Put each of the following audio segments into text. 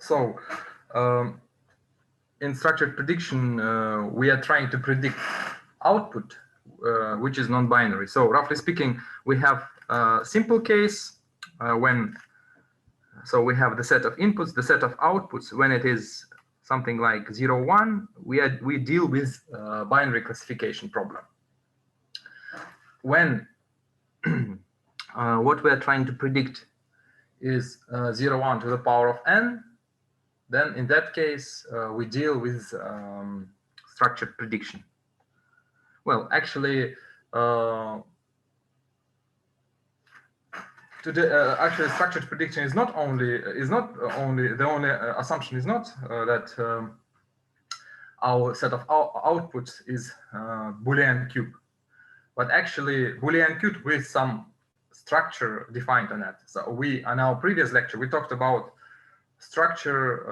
So in structured prediction, we are trying to predict output, which is non-binary. So roughly speaking, we have a simple case so we have the set of inputs, the set of outputs. When it is something like 0, 1, we deal with binary classification problem. When what we are trying to predict is 0, 1 to the power of n, then in that case, we deal with structured prediction. Well, actually, actually, structured prediction is not only the only assumption is not that our set of outputs is Boolean cube, but actually Boolean cube with some structure defined on it. So we, in our previous lecture, we talked about structure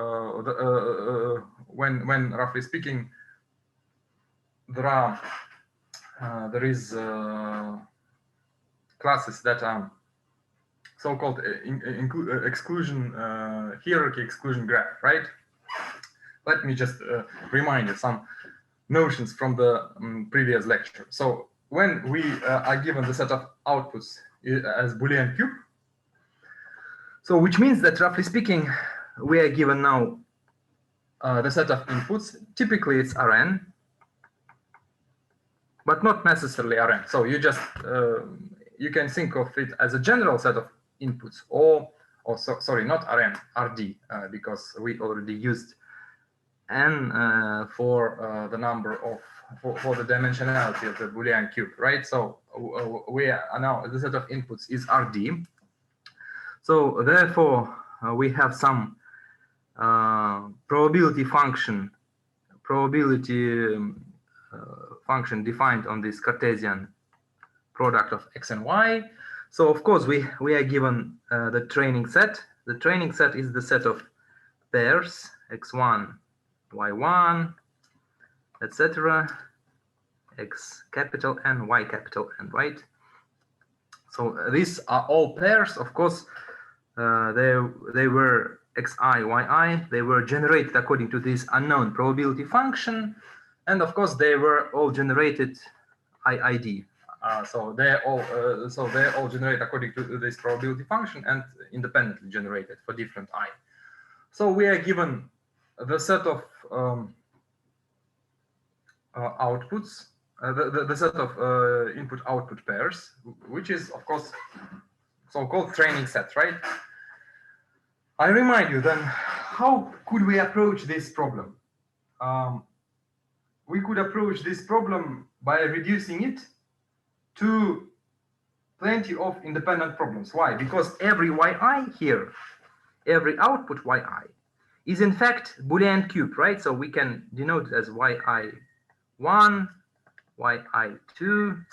when roughly speaking there is classes that are so-called exclusion hierarchy exclusion graph, right? Let me just remind you some notions from the previous lecture. So when we are given the set of outputs as Boolean cube, so which means that roughly speaking, we are given now the set of inputs. Typically it's Rn, but not necessarily Rn. So you just you can think of it as a general set of inputs, or sorry, not Rn, Rd, because we already used n for the number of for the dimensionality of the Boolean cube, right? So we are now the set of inputs is Rd. So therefore we have some probability function defined on this Cartesian product of x and y. So of course we are given the training set. The training set is the set of pairs x1, y1, etc., x capital N, y capital N, right? So these are all pairs. Of course, they were xi, yi. They were generated according to this unknown probability function, and of course they were all generated IID. So they're all generated according to this probability function and independently generated for different I. So we are given the set of outputs, the set of input-output pairs, which is of course so-called training set, right? I remind you then, how could we approach this problem? We could approach this problem by reducing it to plenty of independent problems. Why? Because every yi here, every output yi, is in fact Boolean cube, right? So we can denote it as yi1, yi2,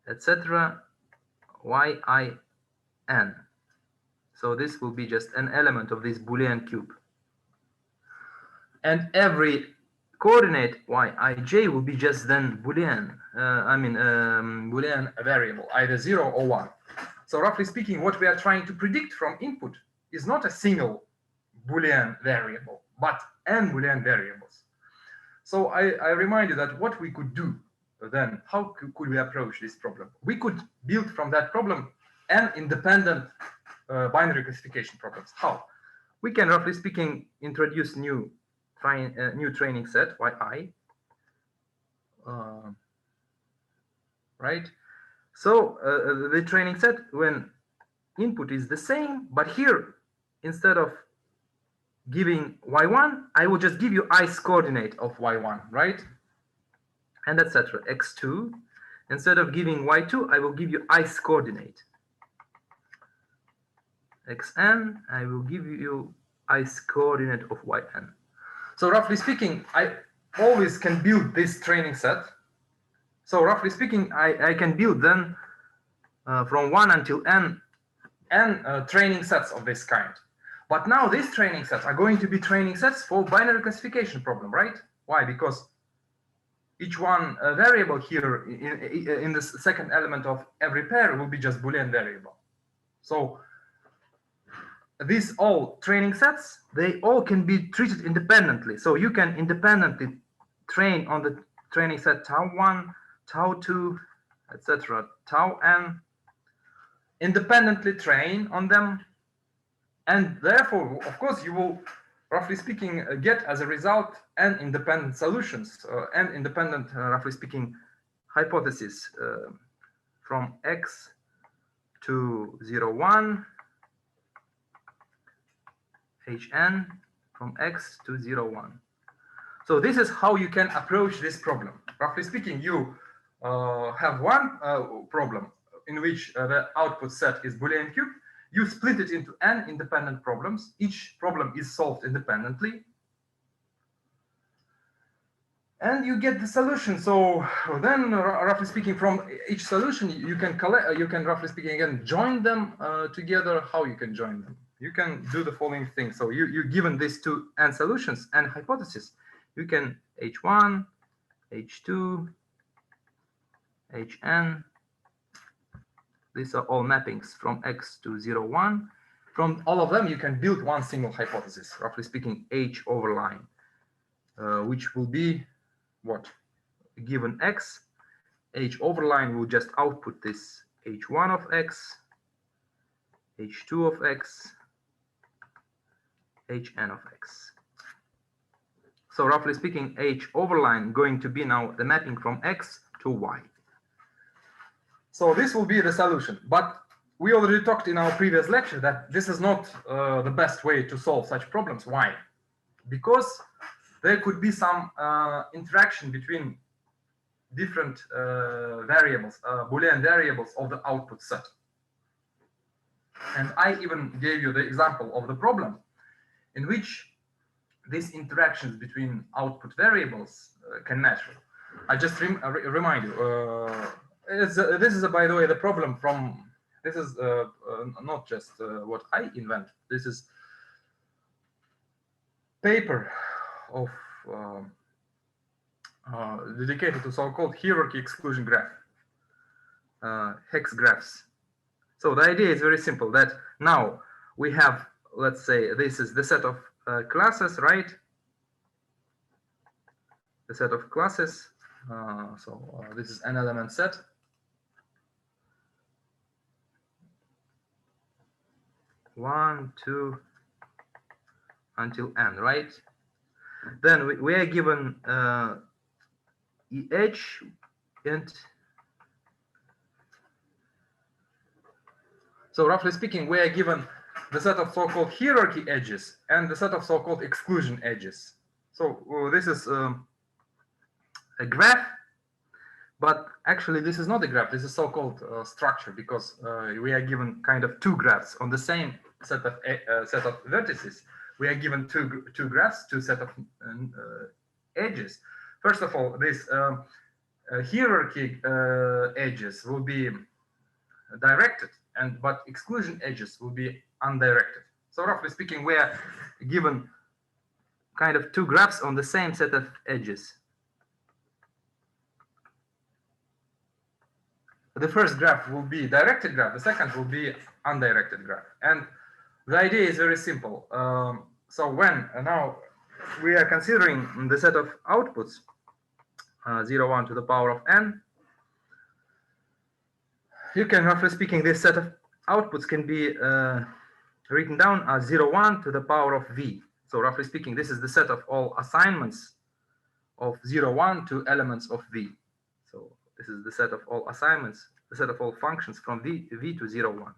etc., yin. So this will be just an element of this Boolean cube. And every coordinate yij will be just then Boolean, Boolean variable, either 0 or 1. So roughly speaking, what we are trying to predict from input is not a single Boolean variable, but n Boolean variables. So I remind you that what we could do then, how could we approach this problem? We could build from that problem n independent binary classification problems. How? We can, roughly speaking, introduce new training set, yi, right? So the training set, when input is the same, but here, instead of giving y1, I will just give you i's coordinate of y1, right? And etc. x2, instead of giving y2, I will give you i's coordinate. xn, I will give you i's coordinate of yn. So roughly speaking, I always can build this training set. So roughly speaking, I can build then from 1 until n training sets of this kind. But now these training sets are going to be training sets for binary classification problem, right? Why? Because each one variable here in the 2nd element of every pair will be just Boolean variable. So these all training sets, they all can be treated independently. So you can independently train on the training set tau1, tau2, etc., tau n, independently train on them, and therefore, of course, you will, roughly speaking, get as a result n independent solutions, n independent, roughly speaking, hypotheses from x to 0, 1, hn from x to 0, 1. So this is how you can approach this problem. Roughly speaking, you have one problem in which the output set is Boolean cube. You split it into n independent problems. Each problem is solved independently. And you get the solution. So then, roughly speaking, from each solution, you can collect, you can, roughly speaking, again, join them together. How you can join them? You can do the following thing. So you're given these two n solutions and hypotheses. You can h1, h2, hn. These are all mappings from x to 0, 1. From all of them, you can build one single hypothesis, roughly speaking, h over line, which will be what? Given x, h over line will just output this h1 of x, h2 of x, hn of x. So roughly speaking, h over line going to be now the mapping from x to y. So this will be the solution. But we already talked in our previous lecture that this is not the best way to solve such problems. Why? Because there could be some interaction between different variables, Boolean variables of the output set. And I even gave you the example of the problem in which these interactions between output variables can match. I just remind you, this is, by the way, the problem from, this is not just what I invent. This is paper of dedicated to so-called hierarchy exclusion graph, hex graphs. So the idea is very simple, that now we have, let's say, this is the set of classes, right? The set of classes. This is an element set. One, two, until n, right? Then we are given EH and so roughly speaking, we are given the set of so-called hierarchy edges and the set of so-called exclusion edges. So this is a graph, but actually this is not a graph. This is so-called structure, because we are given kind of two graphs on the same set of vertices. We are given two graphs, two set of edges. First of all, this hierarchy edges will be directed, but exclusion edges will be undirected. So roughly speaking, we are given kind of two graphs on the same set of edges. The first graph will be directed graph, the second will be undirected graph. And the idea is very simple. So when now we are considering the set of outputs, 0, 1 to the power of n, you can, roughly speaking, this set of outputs can be written down as 0, 1 to the power of v. So roughly speaking, this is the set of all assignments of 0, 1 to elements of v. So this is the set of all assignments, the set of all functions from v to 0, 1.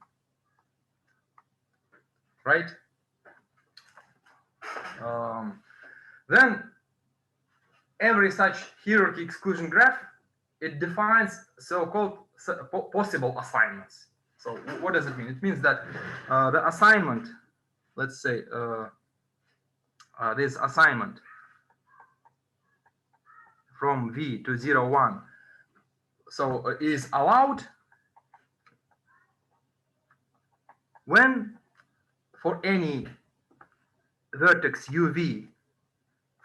Right? Then every such hierarchy exclusion graph, it defines so-called possible assignments. So what does it mean? It means that the assignment, let's say this assignment from v to 0, 1, so is allowed when for any vertex uv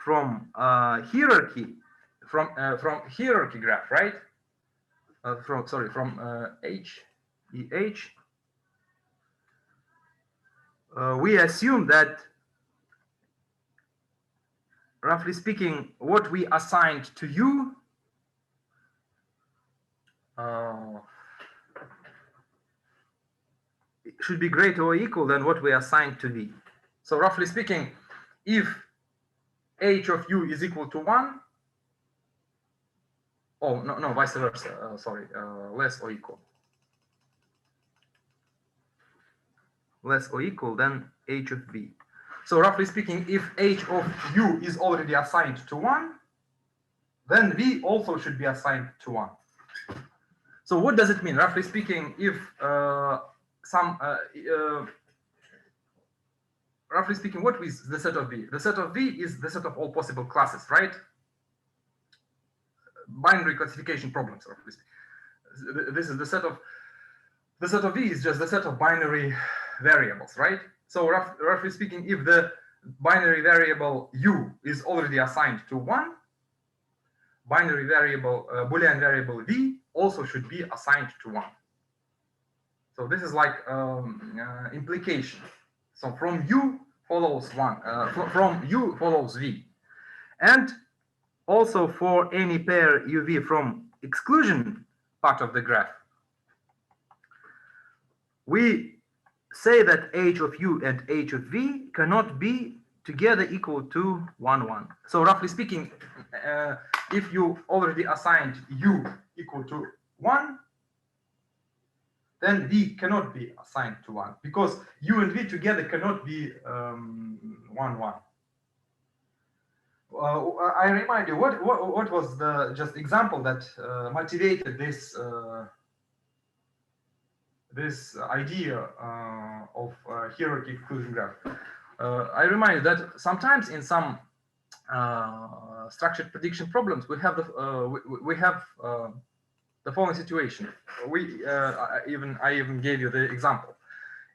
from hierarchy from hierarchy graph, right? From h we assume that, roughly speaking, what we assigned to U should be greater or equal than what we assigned to V. So roughly speaking, if h of U is equal to 1, oh, no, vice versa, sorry, less or equal. Less or equal than h of V. So roughly speaking, if h of U is already assigned to 1, then V also should be assigned to 1. So what does it mean? Roughly speaking, if roughly speaking, what is the set of V? The set of V is the set of all possible classes, right? Binary classification problems, roughly speaking. This is the set of V is just the set of binary variables, right? So roughly speaking, if the binary variable U is already assigned to 1, binary variable, Boolean variable V also should be assigned to 1. So this is like implication. So from U follows 1, from U follows V. And also for any pair UV from exclusion part of the graph, we say that h of U and h of V cannot be together equal to 1, 1. So roughly speaking, if you already assigned U equal to 1, then V cannot be assigned to 1, because U and V together cannot be 1, 1. I remind you, what was the just example that motivated this this idea of hierarchy exclusion graph? I remind you that sometimes in some structured prediction problems we have the following situation. I even gave you the example.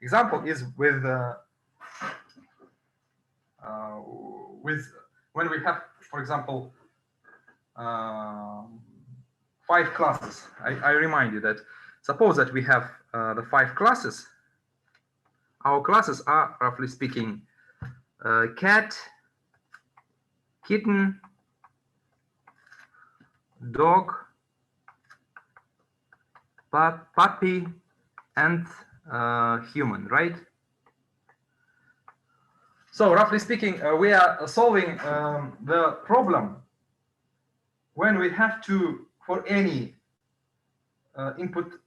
Example is with when we have, for example, 5 classes. I remind you that suppose that we have the 5 classes. Our classes are, roughly speaking, cat, kitten, dog, puppy, and human, right? So roughly speaking, we are solving the problem when we have to, for any input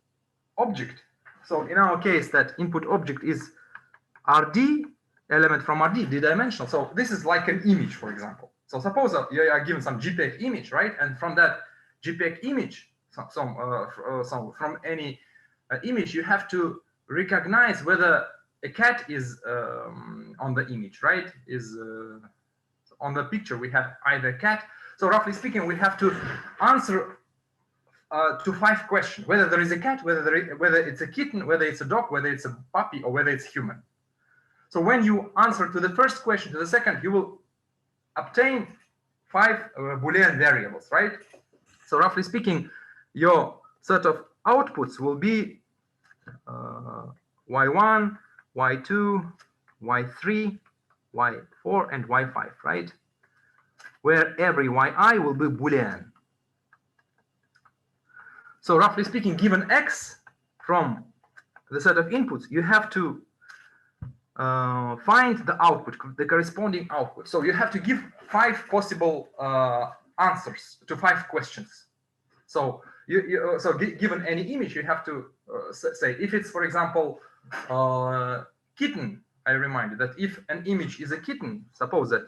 object. So in our case, that input object is RD, element from RD, d-dimensional. So this is like an image, for example. So suppose you are given some JPEG image, right? And from that JPEG image, from any image, you have to recognize whether a cat is on the image, right? Is on the picture we have either cat. So roughly speaking, we have to answer to 5 questions: whether there is a cat, whether it's a kitten, whether it's a dog, whether it's a puppy, or whether it's human. So when you answer to the first question, to the second, you will obtain 5 Boolean variables, right? So roughly speaking, your set of outputs will be y1, y2, y3, y4, and y5, right? Where every yi will be Boolean. So roughly speaking, given x from the set of inputs, you have to find the output, the corresponding output. So you have to give 5 possible answers to 5 questions. So given any image, you have to say, if it's, for example, kitten, I remind you that if an image is a kitten, suppose that,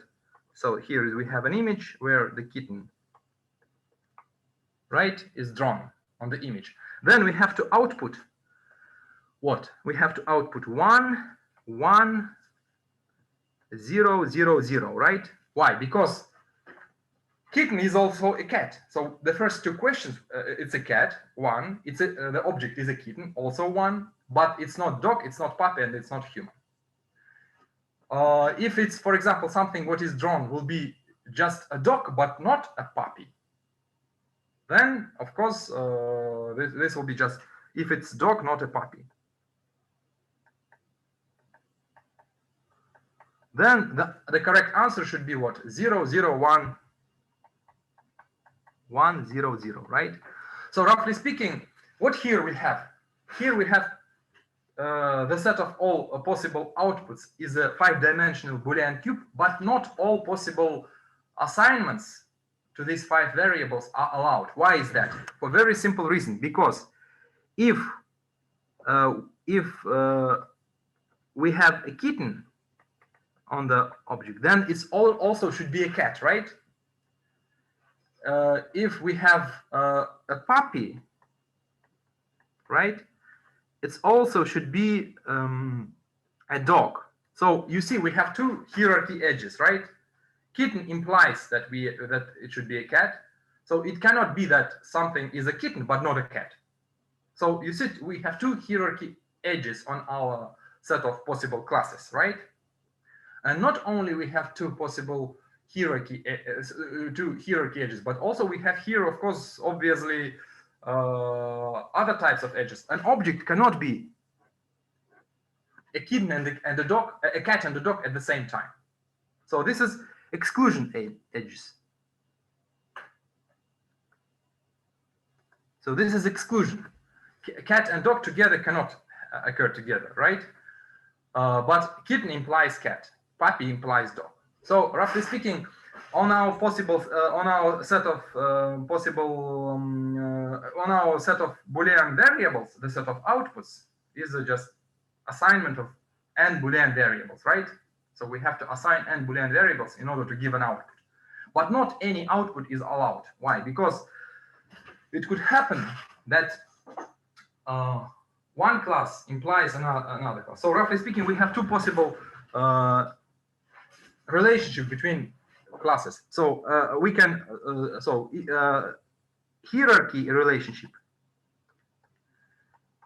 so here we have an image where the kitten, right, is drawn on the image. Then we have to output what? We have to output 1, 1, 0, 0, 0, right? Why? Because kitten is also a cat. So the first 2 questions, it's a cat, 1. It's the object is a kitten, also 1. But it's not dog, it's not puppy, and it's not human. If it's, for example, something what is drawn will be just a dog, but not a puppy, then of course this will be just if it's dog, not a puppy. then the correct answer should be what? 0, 0, 1, 1, 0, 0, right? So roughly speaking, what here we have? Here we have the set of all possible outputs is a 5-dimensional Boolean cube, but not all possible assignments to these 5 variables are allowed. Why is that? For a very simple reason, because if we have a kitten on the object, then it's also should be a cat, right? If we have a puppy, right, it's also should be a dog. So you see, we have 2 hierarchy edges, right? Kitten implies that it should be a cat, so it cannot be that something is a kitten but not a cat. So you see, we have 2 hierarchy edges on our set of possible classes, right? And not only we have 2 possible hierarchy, 2 hierarchy edges, but also we have here, of course, obviously, other types of edges. An object cannot be a kitten and a dog, a cat and a dog at the same time. So this is exclusion edges. So this is exclusion. Cat and dog together cannot occur together, right? But kitten implies cat, puppy implies dog. So roughly speaking, on our possible, on our set of on our set of Boolean variables, the set of outputs is just assignment of n Boolean variables, right? So we have to assign n Boolean variables in order to give an output. But not any output is allowed. Why? Because it could happen that one class implies another class. So roughly speaking, we have 2 possible relationships between classes. So we can hierarchy relationship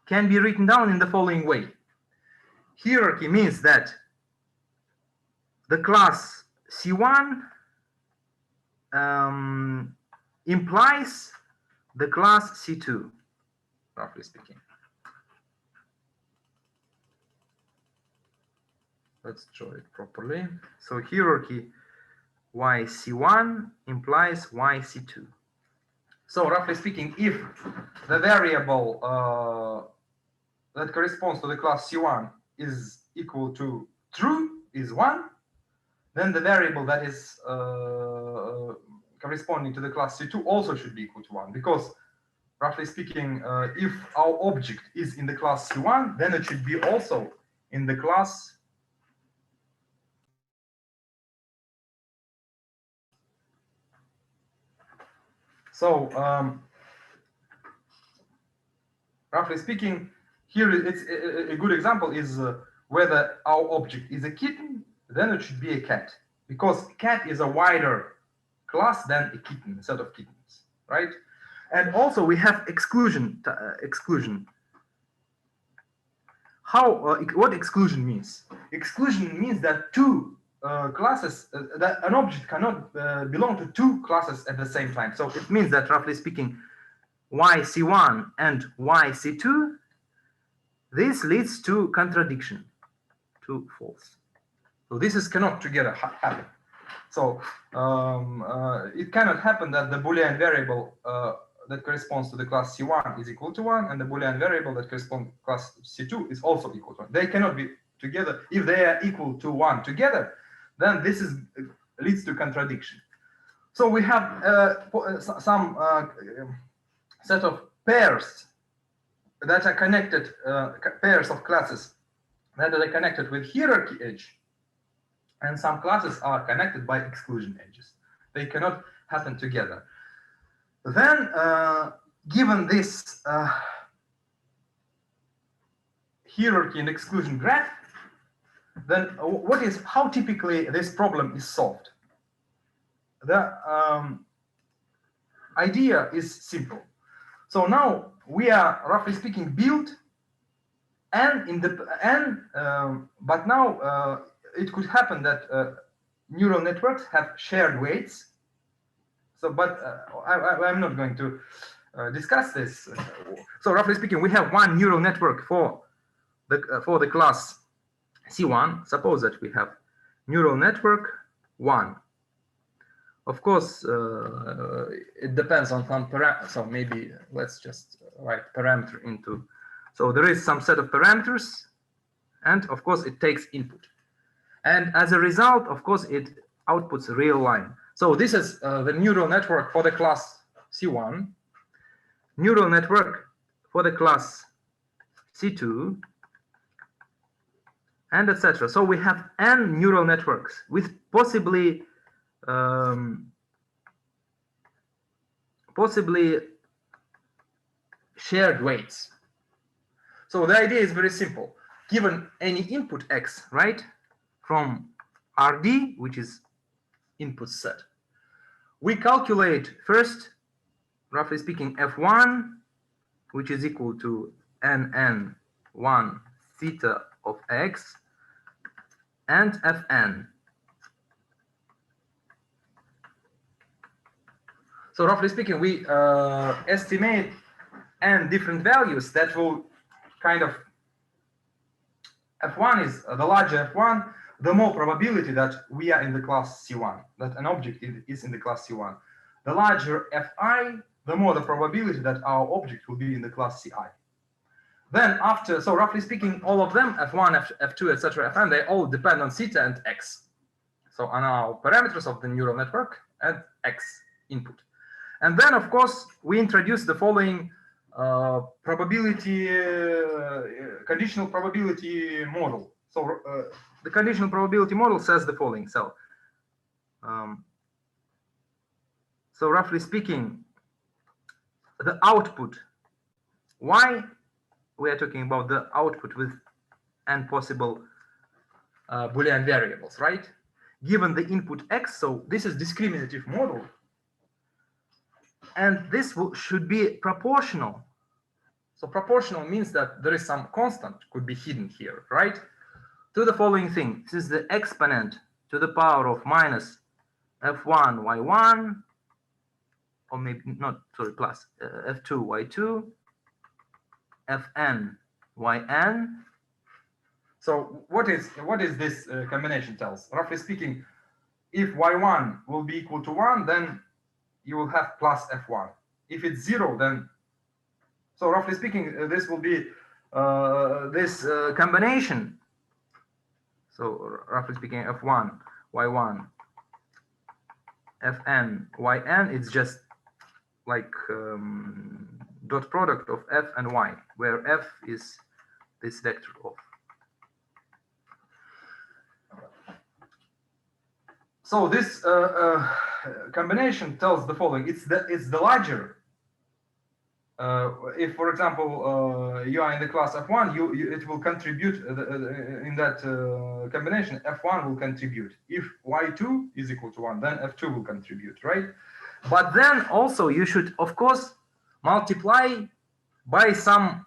can be written down in the following way. Hierarchy means that the class C1 implies the class C2, roughly speaking. Let's draw it properly. So hierarchy YC1 implies YC2. So roughly speaking, if the variable that corresponds to the class C1 is equal to true, is 1, then the variable that is corresponding to the class C2 also should be equal to 1, because roughly speaking, if our object is in the class C1, then it should be also in the class So roughly speaking, here it's a good example is whether our object is a kitten, then it should be a cat, because cat is a wider class than a kitten, a set of kittens, right? And also we have exclusion. Exclusion. How? What exclusion means? Exclusion means that 2 classes, that an object cannot belong to 2 classes at the same time. So it means that roughly speaking, YC1 and YC2, this leads to contradiction, to false. So this is cannot together happen. So it cannot happen that the Boolean variable that corresponds to the class C1 is equal to 1, and the Boolean variable that corresponds to class C2 is also equal to 1. They cannot be together. If they are equal to 1 together, then this leads to contradiction. So we have some set of pairs that are connected, pairs of classes that are connected with hierarchy edge, and some classes are connected by exclusion edges. They cannot happen together. Then, given this hierarchy and exclusion graph, then how typically this problem is solved? The idea is simple. So now we are roughly speaking built but now it could happen that neural networks have shared weights. So, but I'm not going to discuss this. So roughly speaking, we have one neural network for the class C1. Suppose that we have neural network 1. Of course, it depends on some parameters. So maybe let's just write parameter into. So there is some set of parameters, and of course it takes input. And as a result, of course, it outputs a real line. So this is the neural network for the class C1, neural network for the class C2, and etc. So we have n neural networks with possibly shared weights. So the idea is very simple. Given any input x, right, from RD, which is input set, we calculate first, roughly speaking, F1, which is equal to nn1 theta of x, and Fn. So roughly speaking, we estimate n different values that will kind of, F1 is the larger F1, the more probability that we are in the class C1, that an object is in the class C1. The larger Fi, the more the probability that our object will be in the class Ci. Then after, so roughly speaking, all of them, F1, F2, etc., Fn, they all depend on theta and x. So on our parameters of the neural network and x input. And then, of course, we introduce the following conditional probability model. So the conditional probability model says the following. So roughly speaking, the output y, we are talking about the output with n possible Boolean variables, right? Given the input x, so this is discriminative model. And this should be proportional. So proportional means that there is some constant could be hidden here, right? To the following thing. This is the exponent to the power of minus f1 y1, or maybe not, sorry, plus f2 y2, fn yn. So what is this combination tells? Roughly speaking, if y1 will be equal to 1, then you will have plus f1. If it's 0, then, so roughly speaking, this will be this combination. So roughly speaking, f1 y1 fn yn, it's just like dot product of f and y, where f is this vector of. So this combination tells the following: it's the larger. If, for example, you are in the class F1, it will contribute in that combination. F1 will contribute. If Y2 is equal to 1, then F2 will contribute, right? But then also you should, of course, multiply by some.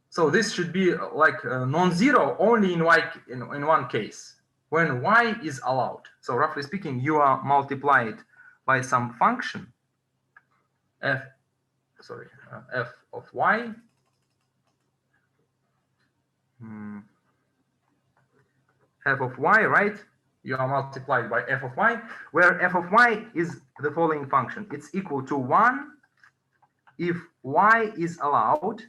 So this should be like non-zero only in one case, when y is allowed. So roughly speaking, you are multiplied by some function f of y, f of y, right? You are multiplied by f of y, where f of y is the following function. It's equal to 1 if y is allowed.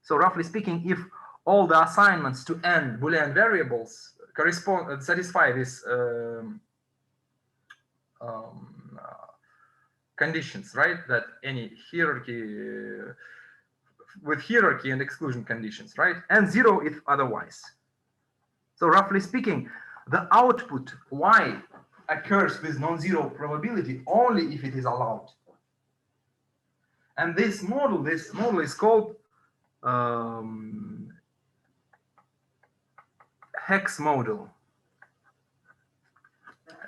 So roughly speaking, if all the assignments to n Boolean variables satisfy this conditions, right? That any hierarchy with hierarchy and exclusion conditions, right? And 0 if otherwise. So roughly speaking, the output y occurs with non-zero probability only if it is allowed. And this model is called hex model.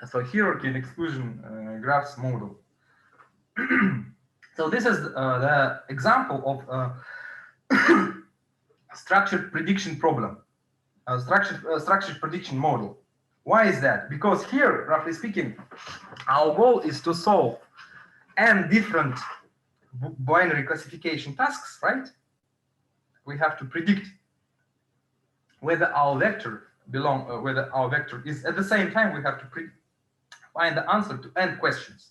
So hierarchy and exclusion graphs model. So this is the example of structured prediction problem, structured prediction model. Why is that? Because here, roughly speaking, our goal is to solve n different binary classification tasks, right? We have to predict whether our vector belong whether our vector is at the same time we have to find the answer to n questions,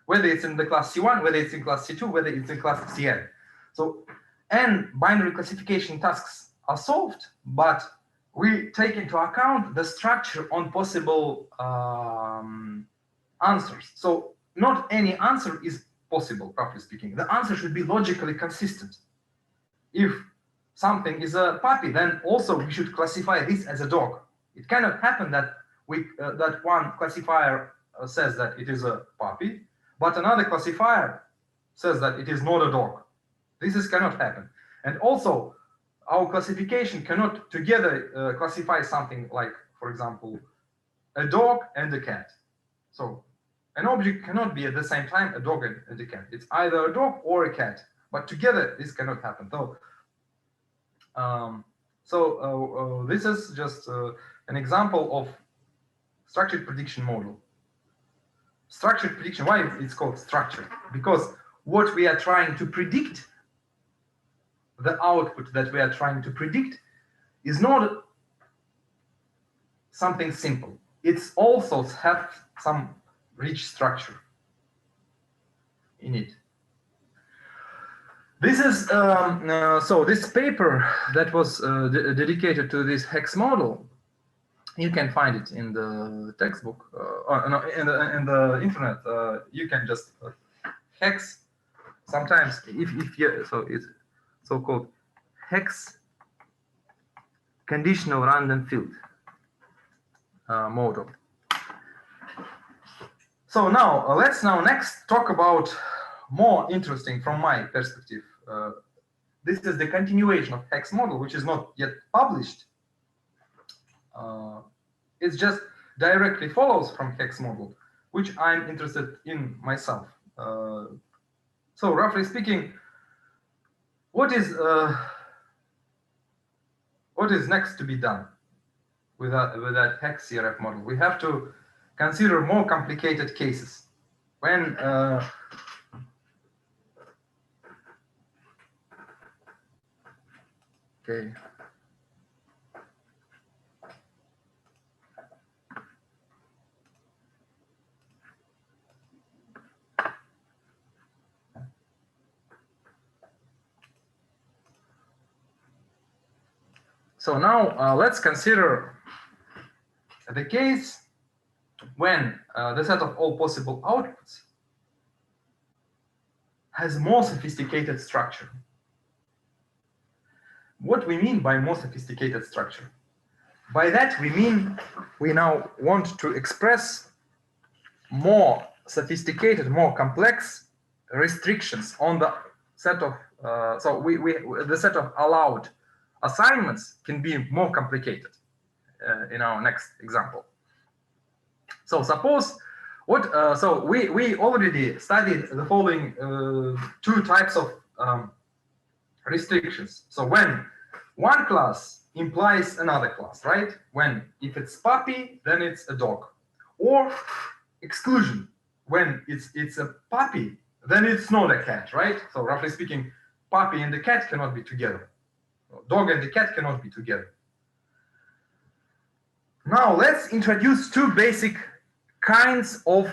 whether it's in the class C1, whether it's in class C2, whether it's in class Cn. So n binary classification tasks are solved, but we take into account the structure on possible answers. So not any answer is possible, roughly speaking. The answer should be logically consistent. If something is a puppy, then also we should classify this as a dog. It cannot happen that that one classifier says that it is a puppy, but another classifier says that it is not a dog. This cannot happen. And also, our classification cannot together classify something like, for example, a dog and a cat. So an object cannot be at the same time a dog and a cat. It's either a dog or a cat, but together this cannot happen. So this is just an example of structured prediction model. Structured prediction, why it's called structured? Because what we are trying to predict, the output that we are trying to predict, is not something simple. It's also have some rich structure in it. This is so this paper that was dedicated to this hex model. You can find it in the textbook, no, in the internet. You can just hex. Sometimes, if you so it's so-called hex conditional random field model. So now let's next talk about more interesting from my perspective. This is the continuation of hex model, which is not yet published. It just directly follows from hex model, which I'm interested in myself. So roughly speaking, what is next to be done with that hex CRF model? We have to consider more complicated cases. When okay. So now let's consider the case when the set of all possible outputs has more sophisticated structure. What we mean by more sophisticated structure? By that we mean we now want to express more sophisticated, more complex restrictions on the set of the set of allowed assignments can be more complicated in our next example. So suppose what so we already studied the following two types of restrictions. So when one class implies another class, right? When if it's puppy, then it's a dog. Or exclusion, when it's a puppy, then it's not a cat, right? So roughly speaking, puppy and the cat cannot be together. Dog and the cat cannot be together. Now let's introduce two basic kinds of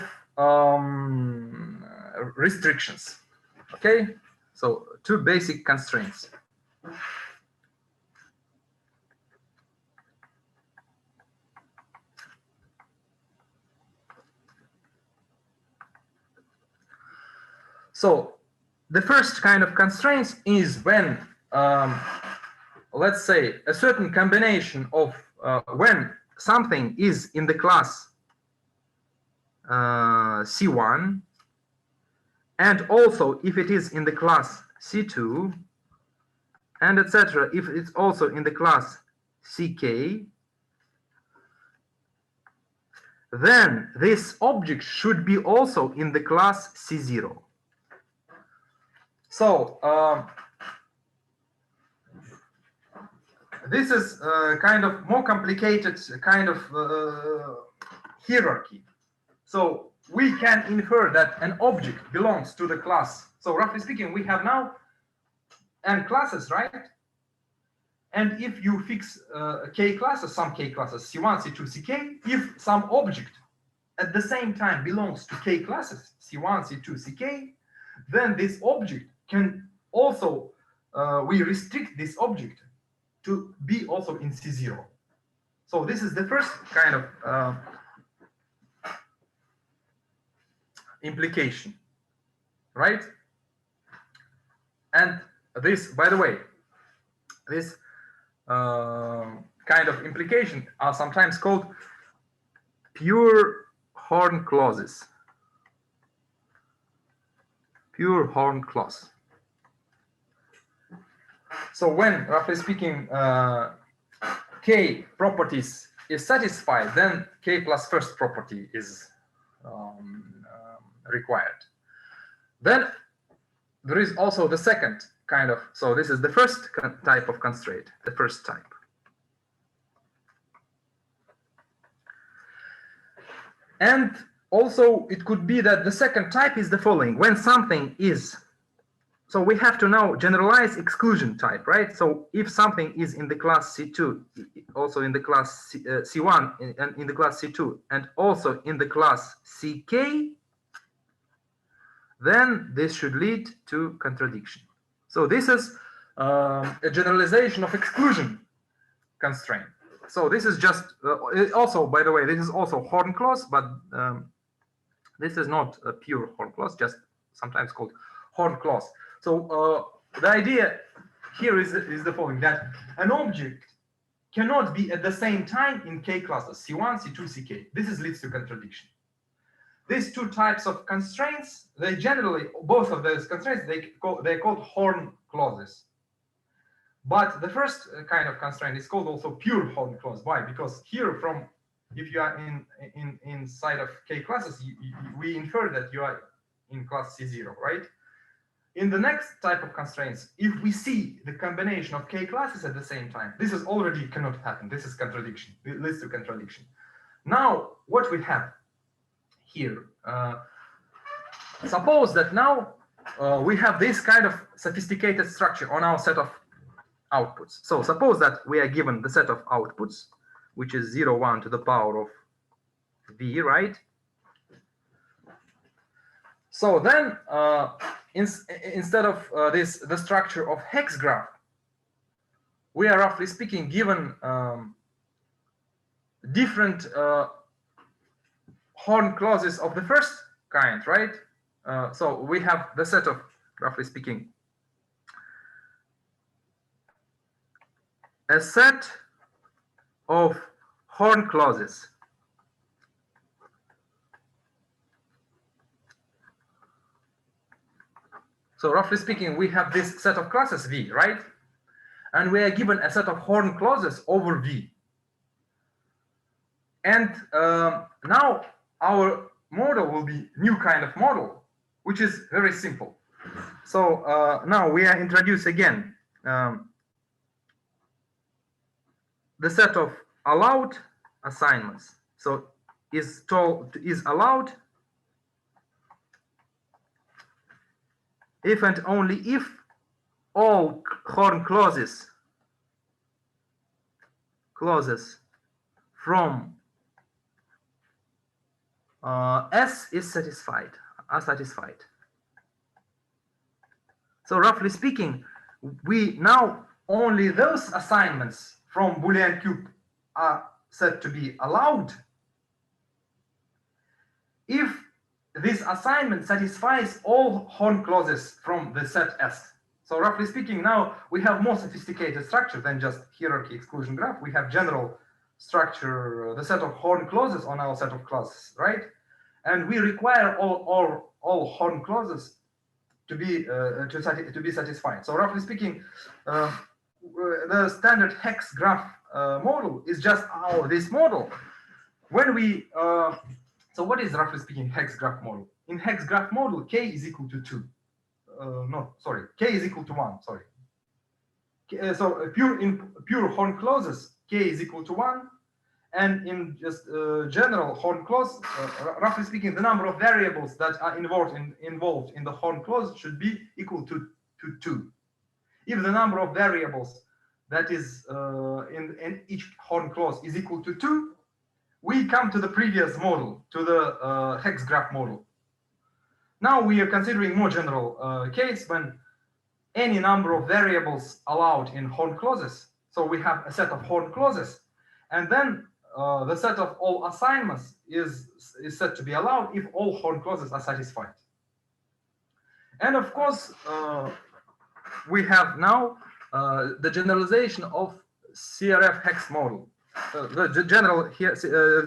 restrictions. Okay, so two basic constraints. So the first kind of constraints is when let's say a certain combination of when something is in the class C1, and also if it is in the class C2, and etc. if it's also in the class CK, then this object should be also in the class C0. So this is kind of more complicated kind of hierarchy. So we can infer that an object belongs to the class. So roughly speaking, we have now n classes, right? And if you fix k classes, some k classes, C1, C2, Ck, if some object at the same time belongs to k classes, C1, C2, Ck, then this object can also, we restrict this object to be also in C0. So this is the first kind of implication, right? And this, by the way, this kind of implication are sometimes called pure horn clauses. Pure horn clause. So when, roughly speaking, k properties is satisfied, then k plus first property is required. Then there is also the second kind of, so this is the first type of constraint, the first type. And also it could be that the second type is the following: when something is, so we have to now generalize exclusion type, right? So if something is in the class C2, also in the class C1, and in the class C2, and also in the class Ck, then this should lead to contradiction. So this is a generalization of exclusion constraint. So this is just also, by the way, this is also horn clause, but this is not a pure horn clause, just sometimes called horn clause. So the idea here is the following: that an object cannot be at the same time in k classes, C1, C2, Ck. This leads to contradiction. These two types of constraints, they generally, both of those constraints, they're called horn clauses. But the first kind of constraint is called also pure horn clause. Why? Because here, from if you are inside of k classes, we infer that you are in class C0, right? In the next type of constraints, if we see the combination of k classes at the same time, this is already cannot happen. This is contradiction. It leads to contradiction. Now, what we have here, suppose that now we have this kind of sophisticated structure on our set of outputs. So suppose that we are given the set of outputs, which is 0, 1 to the power of v, right? So then instead of the structure of hex graph, we are roughly speaking given different horn clauses of the first kind, right? So we have the set of, roughly speaking, a set of horn clauses. So roughly speaking, we have this set of classes V, right? And we are given a set of horn clauses over V. And now our model will be new kind of model, which is very simple. So now we are introduced again the set of allowed assignments. So is allowed if and only if all horn clauses from S are satisfied. So roughly speaking, we now only those assignments from Boolean cube are said to be allowed if this assignment satisfies all horn clauses from the set S. So roughly speaking, now we have more sophisticated structure than just hierarchy exclusion graph. We have general structure, the set of horn clauses on our set of classes, right? And we require all horn clauses to be satisfied. So roughly speaking, the standard hex graph model is just this model. When we so what is, roughly speaking, hex graph model? In hex graph model, k is equal to 2. K is equal to 1. Sorry. So pure horn clauses, k is equal to 1, and in just general horn clause, roughly speaking, the number of variables that are involved in the horn clause should be equal to 2. If the number of variables that is in each horn clause is equal to 2, we come to the previous model, to the hex graph model. Now we are considering more general case when any number of variables allowed in horn clauses. So we have a set of horn clauses, and then the set of all assignments is said to be allowed if all horn clauses are satisfied. And of course, we have now the generalization of CRF hex model. The general here,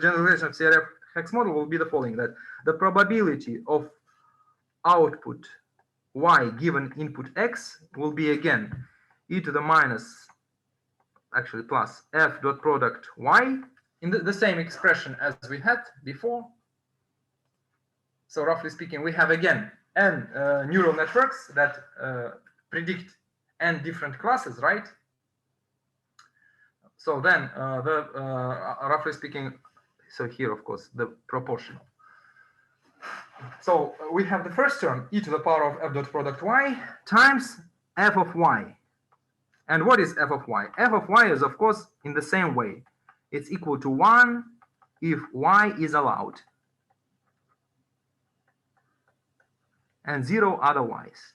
generalization of CRF hex model will be the following: that the probability of output y given input x will be again e to the minus, actually plus f dot product y in the same expression as we had before. So roughly speaking, we have again n neural networks that predict n different classes, right? So then roughly speaking, so here of course the proportional. So we have the first term e to the power of f dot product y times f of y. And what is f of y? F of y is of course in the same way. It's equal to 1 if y is allowed, and 0 otherwise.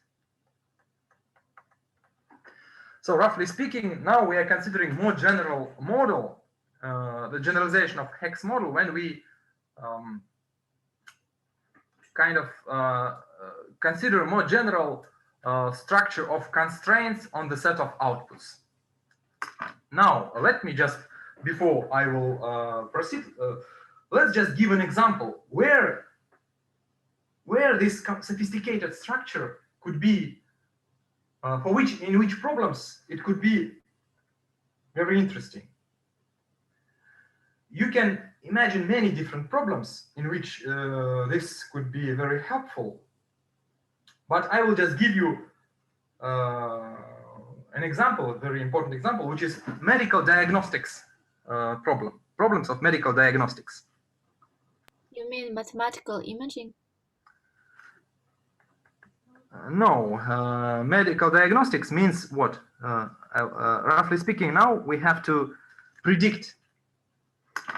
So roughly speaking, now we are considering more general model, the generalization of hex model, when we kind of consider more general structure of constraints on the set of outputs. Now, let me just, before I will proceed, let's just give an example where this sophisticated structure could be, in which problems it could be very interesting. You can imagine many different problems in which this could be very helpful. But I will just give you an example, a very important example, which is medical diagnostics problems of medical diagnostics. You mean mathematical imaging? No, medical diagnostics means what? Roughly speaking, now we have to predict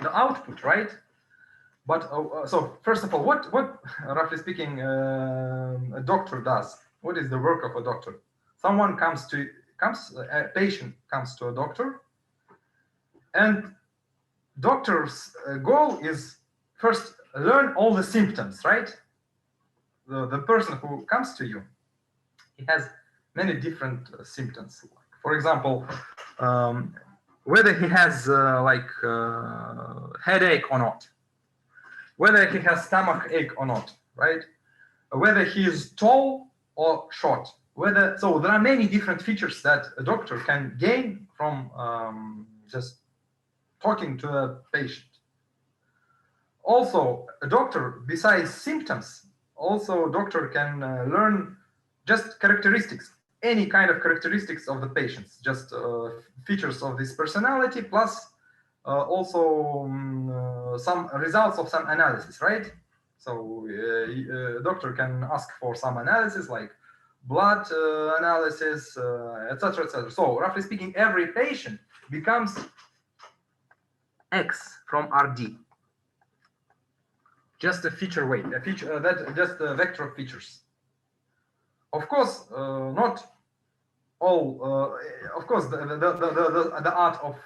the output, right? But so first of all, what roughly speaking a doctor does? What is the work of a doctor? Someone a patient comes to a doctor, and doctor's goal is first learn all the symptoms, right? The person who comes to you, he has many different symptoms. For example, whether he has headache or not, whether he has stomach ache or not, right? Whether he is tall or short, so there are many different features that a doctor can gain from just talking to a patient. Also, a doctor, besides symptoms, also doctor can learn just characteristics, any kind of characteristics of the patients, just features of this personality, plus also some results of some analysis, right? So doctor can ask for some analysis like blood analysis, etc., etc. So roughly speaking, every patient becomes X from RD. Just a feature weight, just a vector of features. Of course, not all. Of course, the art of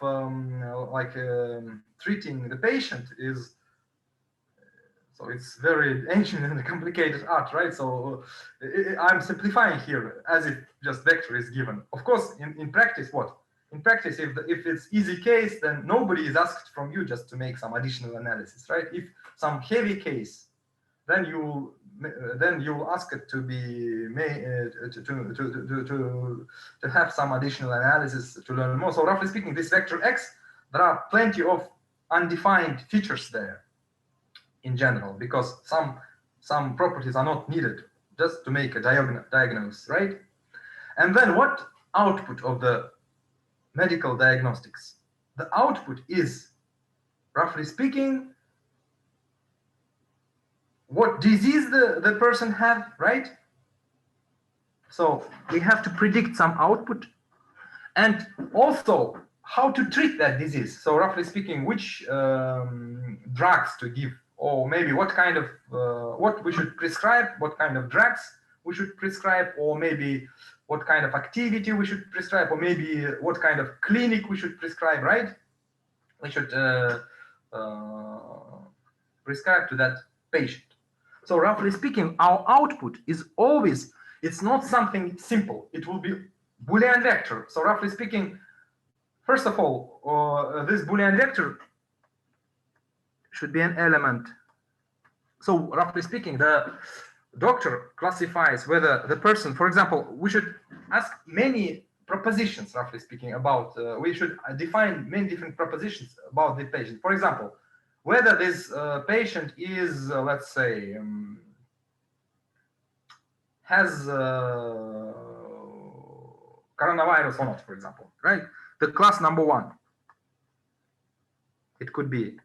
treating the patient is, so it's very ancient and complicated art, right? So I'm simplifying here as if just vector is given. Of course, in practice, what? In practice, if it's easy case, then nobody is asked from you just to make some additional analysis, right? If some heavy case, then you will ask it to be made to have some additional analysis to learn more. So roughly speaking, this vector X, there are plenty of undefined features there in general, because some properties are not needed just to make a diagnose, right? And then what output of the medical diagnostics? The output is, roughly speaking, what disease the person have, right? So we have to predict some output, and also how to treat that disease. So roughly speaking, which drugs to give, or maybe what kind of what we should prescribe, what kind of drugs we should prescribe, or maybe what kind of activity we should prescribe, or maybe what kind of clinic we should prescribe, right? We should prescribe to that patient. So roughly speaking, our output is always, it's not something simple. It will be Boolean vector. So roughly speaking, first of all, this Boolean vector should be an element. So roughly speaking, the doctor classifies whether the person, for example, we should ask many propositions, roughly speaking, about, we should define many different propositions about the patient. For example, whether this patient is, let's say, has coronavirus or not, for example, right? The class number 1. It could be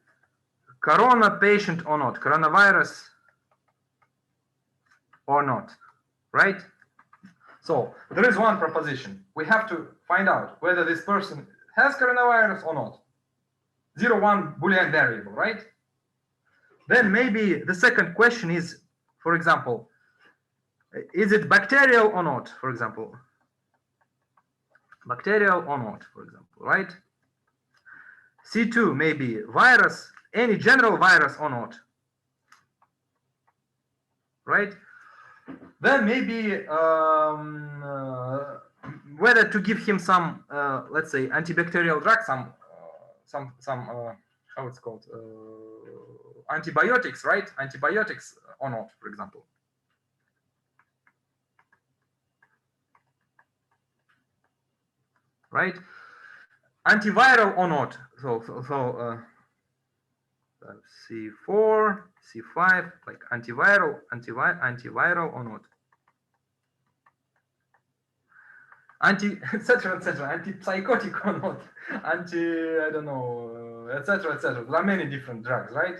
corona patient or not, coronavirus or not, right? So there is one proposition. We have to find out whether this person has coronavirus or not. 0, 1 Boolean variable, right? Then maybe the second question is, for example, is it bacterial or not, for example? Bacterial or not, for example, right? C2, maybe virus, any general virus or not, right? Then maybe whether to give him some, let's say, antibacterial drug, some how it's called, antibiotics, right? Antibiotics or not, for example. Right? Antiviral or not. So C4, C5, like antiviral or not. Etc. Antipsychotic or not. I don't know, etc. There are many different drugs, right?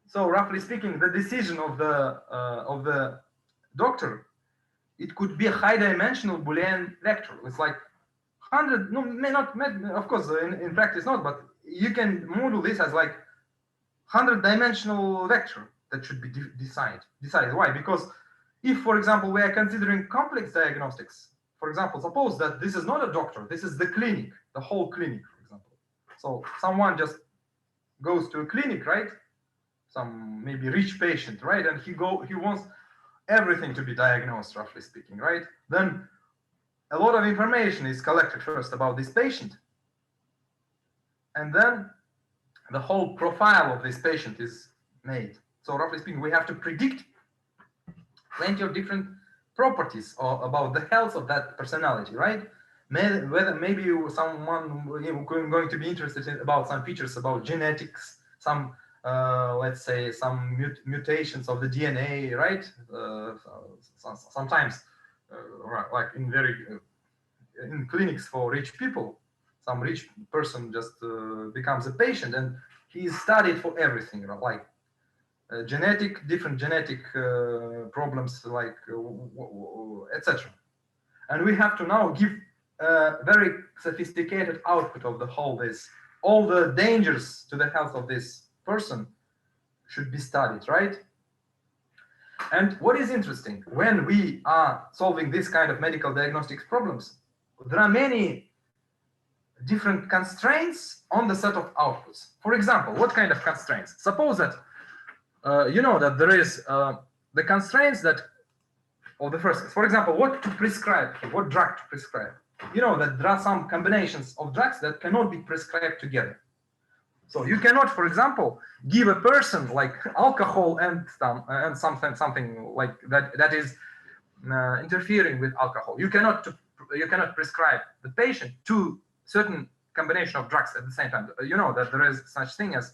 So roughly speaking, the decision of the doctor, it could be a high-dimensional Boolean vector. It's like 100, no, may not, of course, in practice not, but you can model this as like 100-dimensional vector that should be decided. Why? Because if, for example, we are considering complex diagnostics, for example, suppose that this is not a doctor, this is the clinic, the whole clinic, for example. So someone just goes to a clinic, right? Some maybe rich patient, right? And he wants everything to be diagnosed, roughly speaking, right? Then a lot of information is collected first about this patient, and then the whole profile of this patient is made. So roughly speaking, we have to predict plenty of different properties about the health of that personality, right? Whether maybe someone going to be interested in about some features about genetics, some let's say some mutations of the DNA, right? Sometimes, like in clinics for rich people, some rich person just becomes a patient and he is studied for everything, like different genetic problems, like etc. And we have to now give a very sophisticated output of the whole this. All the dangers to the health of this person should be studied, right? And what is interesting, when we are solving this kind of medical diagnostics problems, there are many different constraints on the set of outputs. For example, what kind of constraints? Suppose that you know that there is the constraints that, or the first, for example, what to prescribe, what drug to prescribe. You know that there are some combinations of drugs that cannot be prescribed together. So you cannot, for example, give a person like alcohol and something like that is interfering with alcohol. You cannot prescribe the patient to certain combination of drugs at the same time. You know that there is such thing as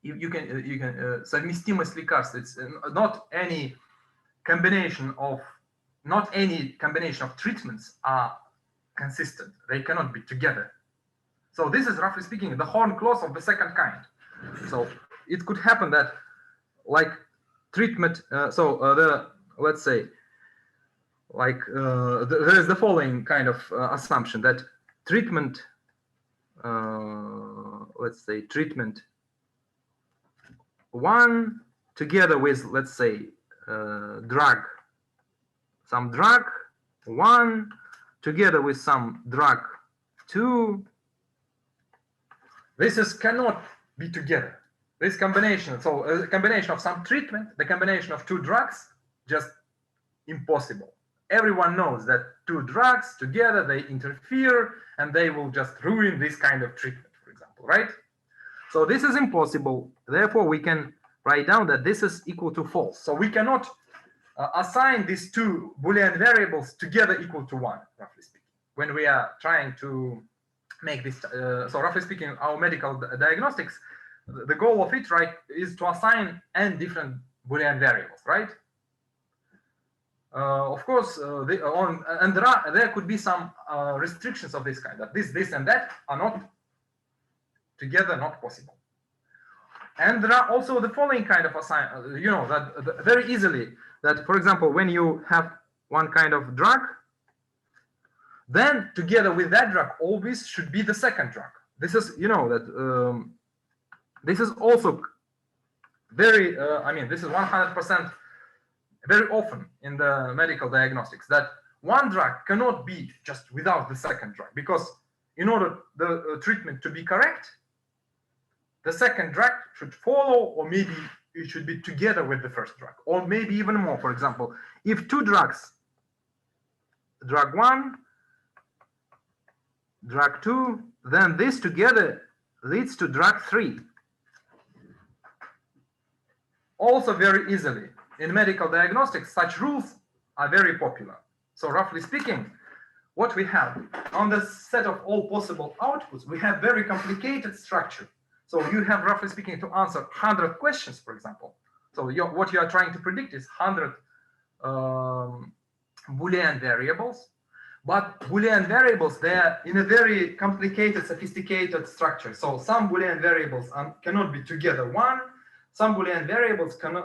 you can совместимость лекарств. It's not any combination of treatments are consistent. They cannot be together. So this is, roughly speaking, the horn clause of the second kind. So it could happen that, like treatment. Let's say like there is the following kind of assumption that treatment, let's say treatment 1 together with, let's say, drug, some drug 1 together with some drug 2, this is cannot be together. This combination, so a combination of some treatment, the combination of 2 drugs, just impossible. Everyone knows that 2 drugs together, they interfere and they will just ruin this kind of treatment, for example, right? So this is impossible. Therefore, we can write down that this is equal to false. So we cannot assign these 2 Boolean variables together equal to 1, roughly speaking, when we are trying to make this. So roughly speaking, our medical diagnostics, the goal of it, right, is to assign n different Boolean variables, right? Of course, there could be some restrictions of this kind, that this, and that are not together, not possible. And there are also the following kind of that very easily, that, for example, when you have one kind of drug, then together with that drug always should be the second drug. This is, that this is also very, this is 100% very often in the medical diagnostics, that one drug cannot be just without the second drug, because in order the treatment to be correct, the second drug should follow, or maybe it should be together with the first drug, or maybe even more. For example, if 2 drugs, drug 1, drug 2, then this together leads to drug 3. Also very easily. In medical diagnostics, such rules are very popular. So roughly speaking, what we have on the set of all possible outputs, we have very complicated structure. So you have, roughly speaking, to answer 100 questions, for example. So what you are trying to predict is 100 Boolean variables. But Boolean variables, they are in a very complicated, sophisticated structure. So some Boolean variables cannot be together 1. Some Boolean variables can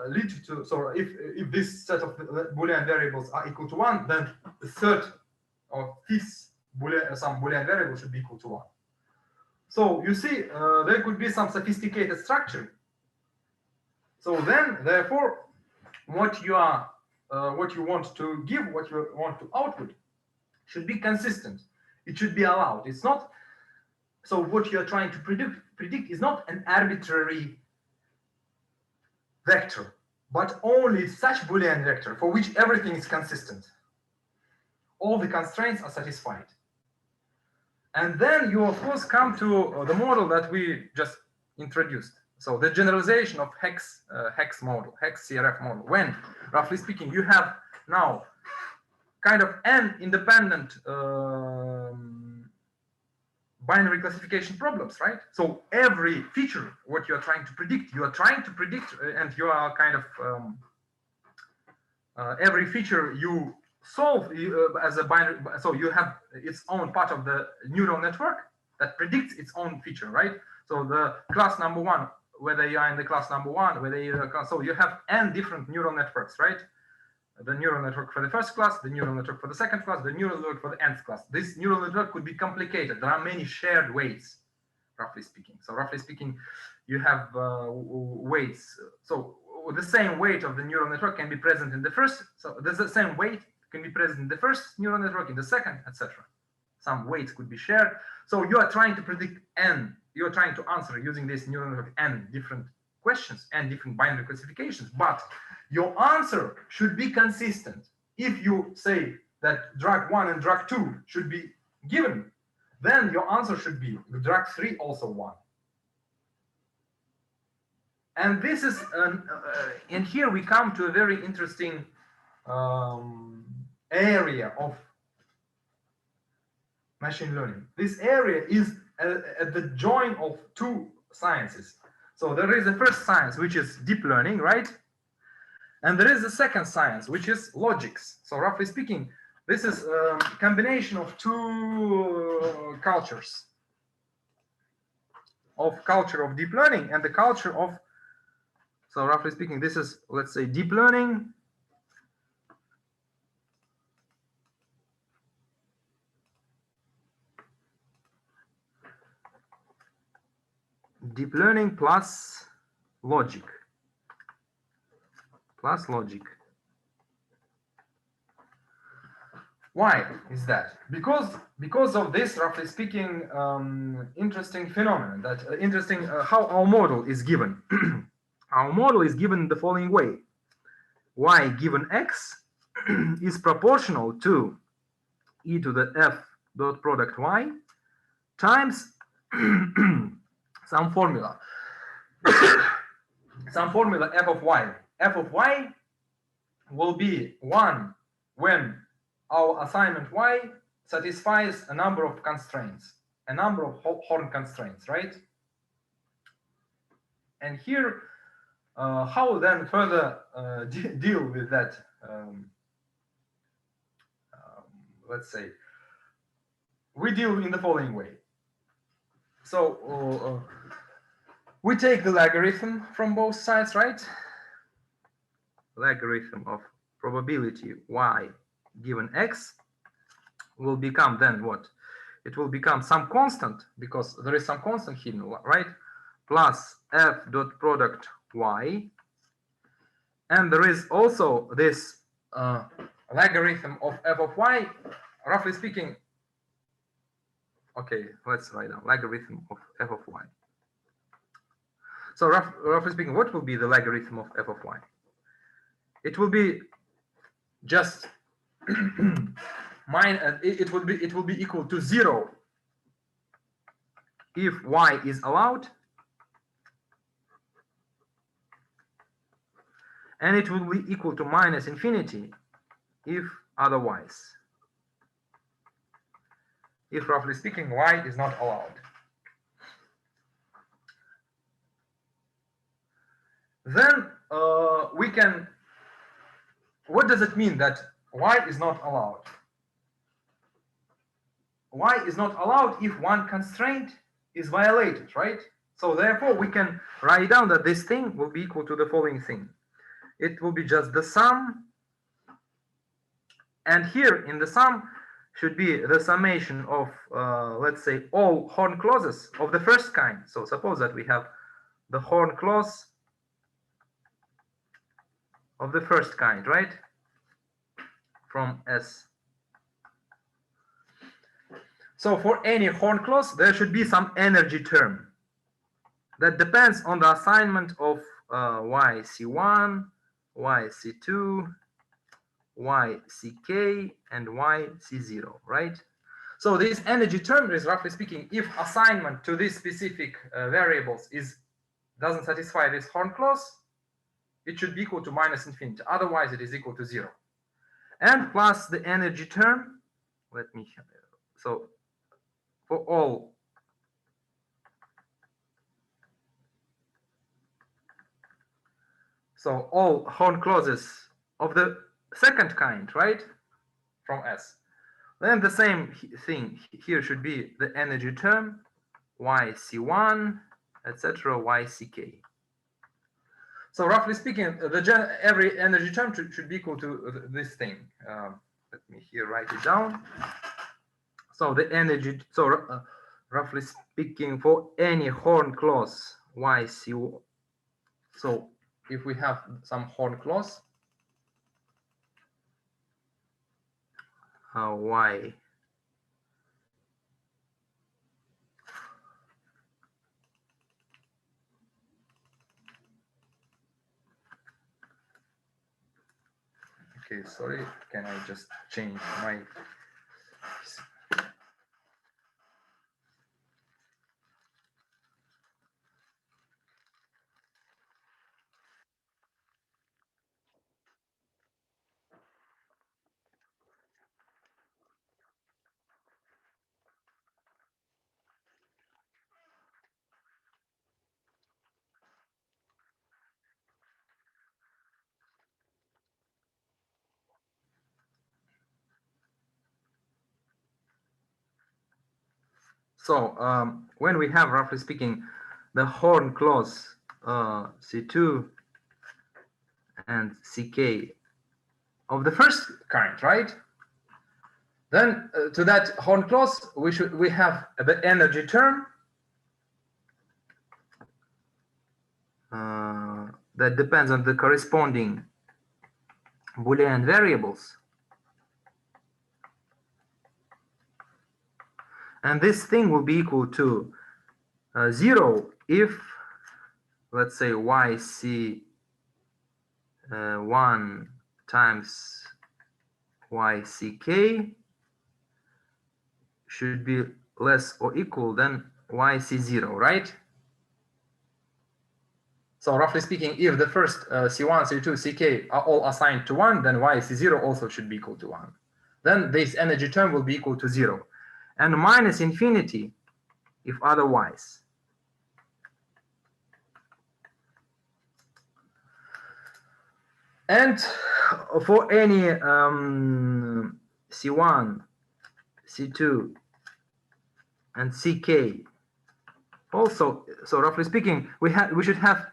lead to, so if this set of Boolean variables are equal to 1, then the third or fifth some Boolean variable should be equal to 1. So you see, there could be some sophisticated structure. So then, therefore, what you want to give, what you want to output, should be consistent. It should be allowed. It's not. So what you are trying to predict is not an arbitrary vector, but only such Boolean vector for which everything is consistent. All the constraints are satisfied. And then you, of course, come to the model that we just introduced. So the generalization of hex model, hex CRF model, when, roughly speaking, you have now kind of n independent binary classification problems, right? So every feature, what you are trying to predict, and you are kind of every feature you solve as a binary. So you have its own part of the neural network that predicts its own feature, right? So the class number 1, whether you are in the class number 1, whether you are, so you have n different neural networks, right? The neural network for the first class, the neural network for the second class, the neural network for the nth class. This neural network could be complicated. There are many shared weights, roughly speaking. So roughly speaking, you have weights. So the same weight of the neural network can be present in the first. So there's the same weight can be present in the first neural network, in the second, etc. Some weights could be shared. So you are trying to predict n. You are trying to answer using this neural network n different questions and different binary classifications, but your answer should be consistent. If you say that drug 1 and drug 2 should be given, then your answer should be drug 3 also 1. And this is, and here we come to a very interesting area of machine learning. This area is at the join of 2 sciences. So there is the first science, which is deep learning, right? And there is the second science, which is logics. So roughly speaking, this is a combination of 2 cultures. Of culture of deep learning and the culture of, so roughly speaking, this is, let's say, deep learning. deep learning plus logic. Why is that? Because of this, roughly speaking, interesting phenomenon, that how our model is given. Our model is given the following way: y given x is proportional to e to the f dot product y times some formula f of y. F of y will be 1 when our assignment y satisfies a number of constraints, a number of Horn constraints, right? And here, how then further deal with that? Let's say we deal in the following way. So we take the logarithm from both sides, right? Logarithm of probability y given x will become then what? It will become some constant, because there is some constant hidden, right? Plus f dot product y. And there is also this logarithm of f of y, roughly speaking. Okay, let's write down logarithm of f of y. So roughly speaking, what will be the logarithm of f of y? It will be just it will be equal to 0 if y is allowed, and it will be equal to minus infinity if otherwise. If, roughly speaking, y is not allowed. Then we can, what does it mean that y is not allowed? Y is not allowed if one constraint is violated, right? So therefore we can write down that this thing will be equal to the following thing. It will be just the sum, and here in the sum should be the summation of let's say all Horn clauses of the first kind. So suppose that we have the Horn clause of the first kind, right? From S. So for any Horn clause, there should be some energy term that depends on the assignment of yc1, yc2, yck, and yc0, right? So this energy term is, roughly speaking, if assignment to these specific variables doesn't satisfy this Horn clause, it should be equal to minus infinity. Otherwise, it is equal to 0. And plus the energy term. Let me. So for all Horn clauses of the second kind, right, from S. Then the same thing here should be the energy term yc1, etc., yck. So roughly speaking, every energy term should be equal to this thing. Let me here write it down. So the energy, roughly speaking, for any Horn clause yc, so if we have some Horn clause y, okay, sorry, can I just change my so when we have, roughly speaking, the Horn clause C2 and CK of the first kind, right? Then to that Horn clause we have the energy term that depends on the corresponding Boolean variables. And this thing will be equal to 0 if, let's say, yc1 times yck should be less or equal than yc0, right? So roughly speaking, if the first c1, c2, ck are all assigned to 1, then yc0 also should be equal to 1. Then this energy term will be equal to 0. And minus infinity if otherwise. And for any c1, c2, and ck also, so roughly speaking, we should have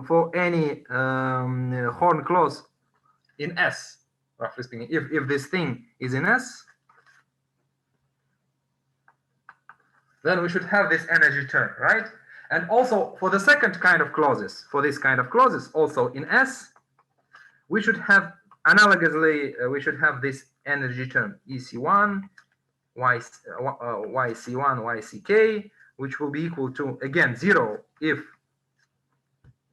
for any horn clause in S, roughly speaking, if this thing is in S, then we should have this energy term, right? And also for the second kind of clauses, for this kind of clauses, also in S, we should have analogously, we should have this energy term EC1, YC1, YCK, which will be equal to, again, 0 if,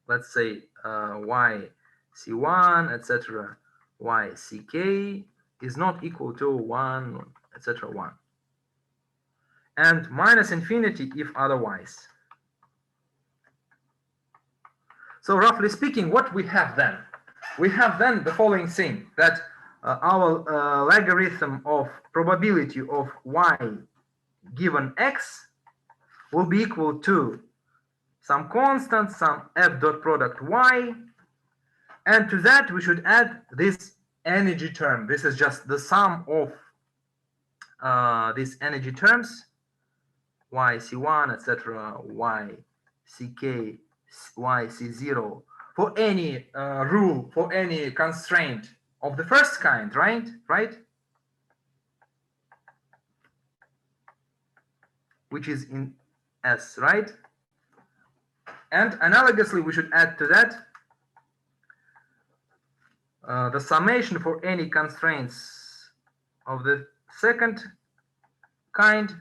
let's say, YC1, etc., YCK is not equal to 1, etc., 1. And minus infinity if otherwise. So roughly speaking, what we have then? We have then the following thing, that our logarithm of probability of y given x will be equal to some constant, some f dot product y, and to that we should add this energy term. This is just the sum of these energy terms, yc1, etc., yck, yc0, for any rule, for any constraint of the first kind, right? Which is in S, right? And analogously, we should add to that the summation for any constraints of the second kind.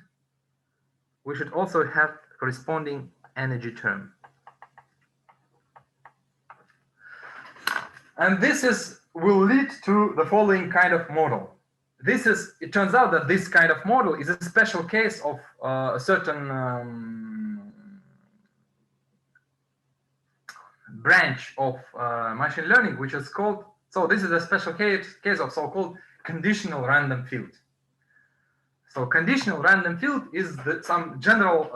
We should also have corresponding energy term. And this will lead to the following kind of model. It turns out that this kind of model is a special case of a certain branch of machine learning, which is called, so this is a special case of so-called conditional random field. So conditional random field is some general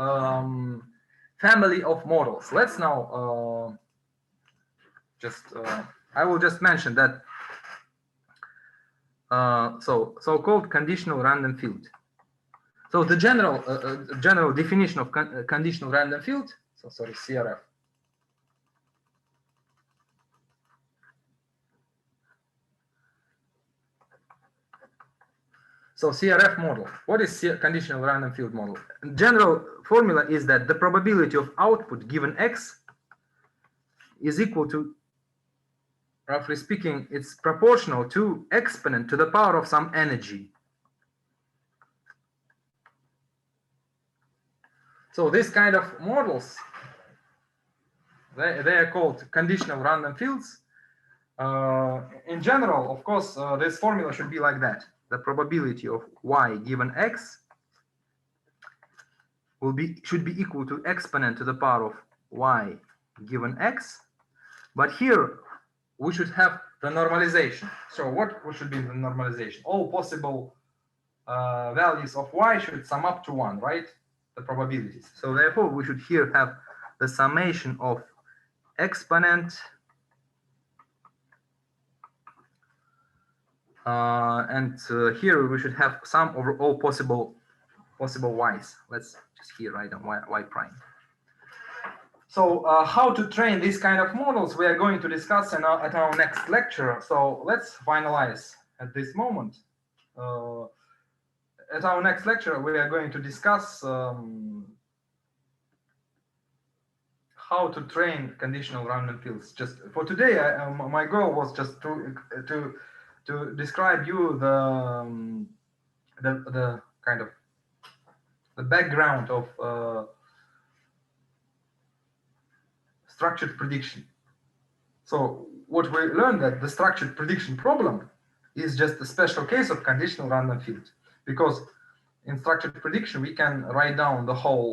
family of models. Let's now I will just mention that so-called conditional random field. So the general definition of conditional random field, so sorry, CRF. So CRF model. What is conditional random field model? General formula is that the probability of output given X is equal to, roughly speaking, it's proportional to exponent to the power of some energy. So this kind of models, they are called conditional random fields. In general, of course, this formula should be like that. The probability of y given x should be equal to exponent to the power of y given x. But here we should have the normalization. So what should be the normalization? All possible values of y should sum up to 1, right? The probabilities. So therefore, we should here have the summation of exponent and here we should have sum over all possible y's. Let's just here write down y prime. So how to train these kind of models we are going to discuss at our next lecture. So let's finalize at this moment. At our next lecture, we are going to discuss how to train conditional random fields. Just for today, my goal was just to describe you the kind of the background of structured prediction. So what we learned that the structured prediction problem is just a special case of conditional random field, because in structured prediction we can write down the whole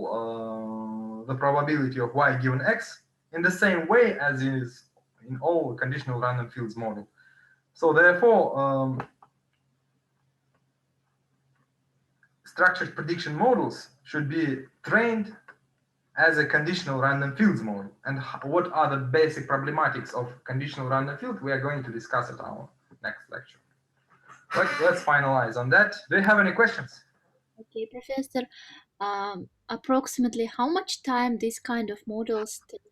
the probability of y given x in the same way as is in all conditional random fields model. So therefore structured prediction models should be trained as a conditional random fields model. And what are the basic problematics of conditional random field? We are going to discuss at our next lecture. But let's finalize on that. Do you have any questions? Okay, Professor. Approximately how much time these kind of models take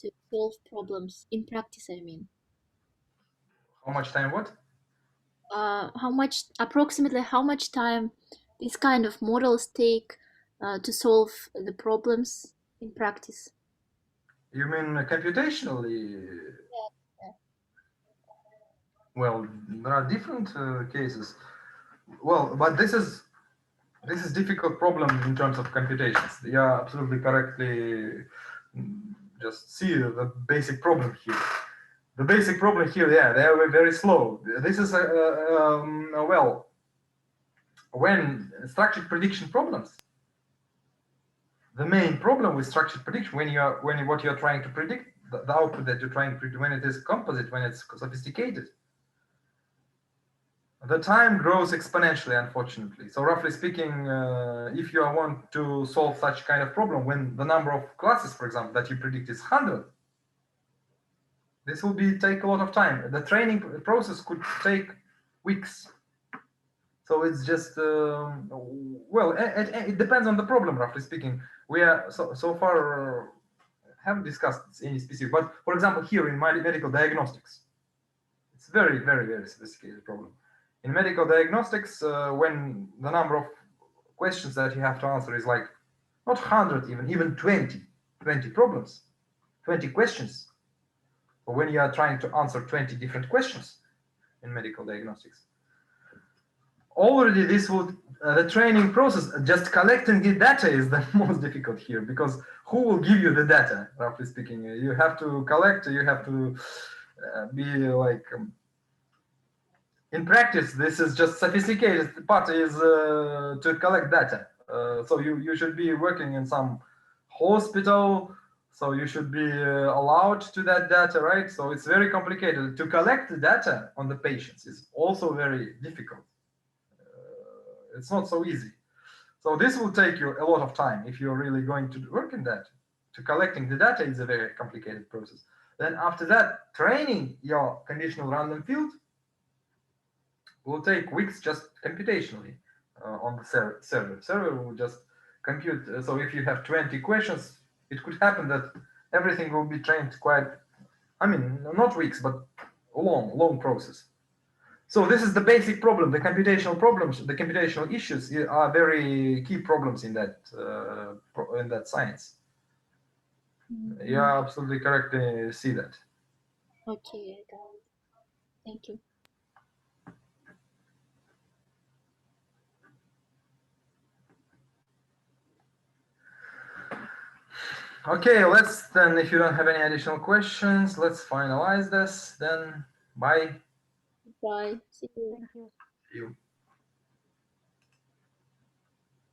to solve problems in practice, I mean? How much time what? Approximately how much time these kind of models take to solve the problems in practice? You mean computationally? Yeah. Well, there are different cases. Well, but this is difficult problem in terms of computations. You are absolutely correctly just see the basic problem here. The basic problem here, yeah, they are very slow. This is well, when structured prediction problems, the main problem with structured prediction, when what you're trying to predict, the output that you're trying to predict, when it is composite, when it's sophisticated, the time grows exponentially, unfortunately. So roughly speaking, if you want to solve such kind of problem, when the number of classes, for example, that you predict is 100, this will take a lot of time. The training process could take weeks. So it's just, well, it depends on the problem, roughly speaking. We are so far haven't discussed any specific, but for example, here in medical diagnostics, it's very, very, very sophisticated problem. In medical diagnostics, when the number of questions that you have to answer is like not 100, even 20 problems, 20 questions. But when you are trying to answer 20 different questions in medical diagnostics, already this would the training process, just collecting the data is the most difficult here, because who will give you the data, roughly speaking? You have to collect, you have to be like in practice, this is just sophisticated. The part is to collect data. So you should be working in some hospital, so you should be allowed to that data, right? So it's very complicated. To collect the data on the patients is also very difficult. It's not so easy. So this will take you a lot of time if you're really going to work in that. To collecting the data is a very complicated process. Then after that, training your conditional random field will take weeks just computationally on the server. Server will just compute. So if you have 20 questions, it could happen that everything will be trained quite, I mean, not weeks, but long process. So this is the basic problem. The computational problems, the computational issues are very key problems in that science. Mm-hmm. You are absolutely correct to see that. Okay, I got it. Thank you. Okay, let's then, if you don't have any additional questions, let's finalize this. Then, bye. Bye. See you. Thank you. See you.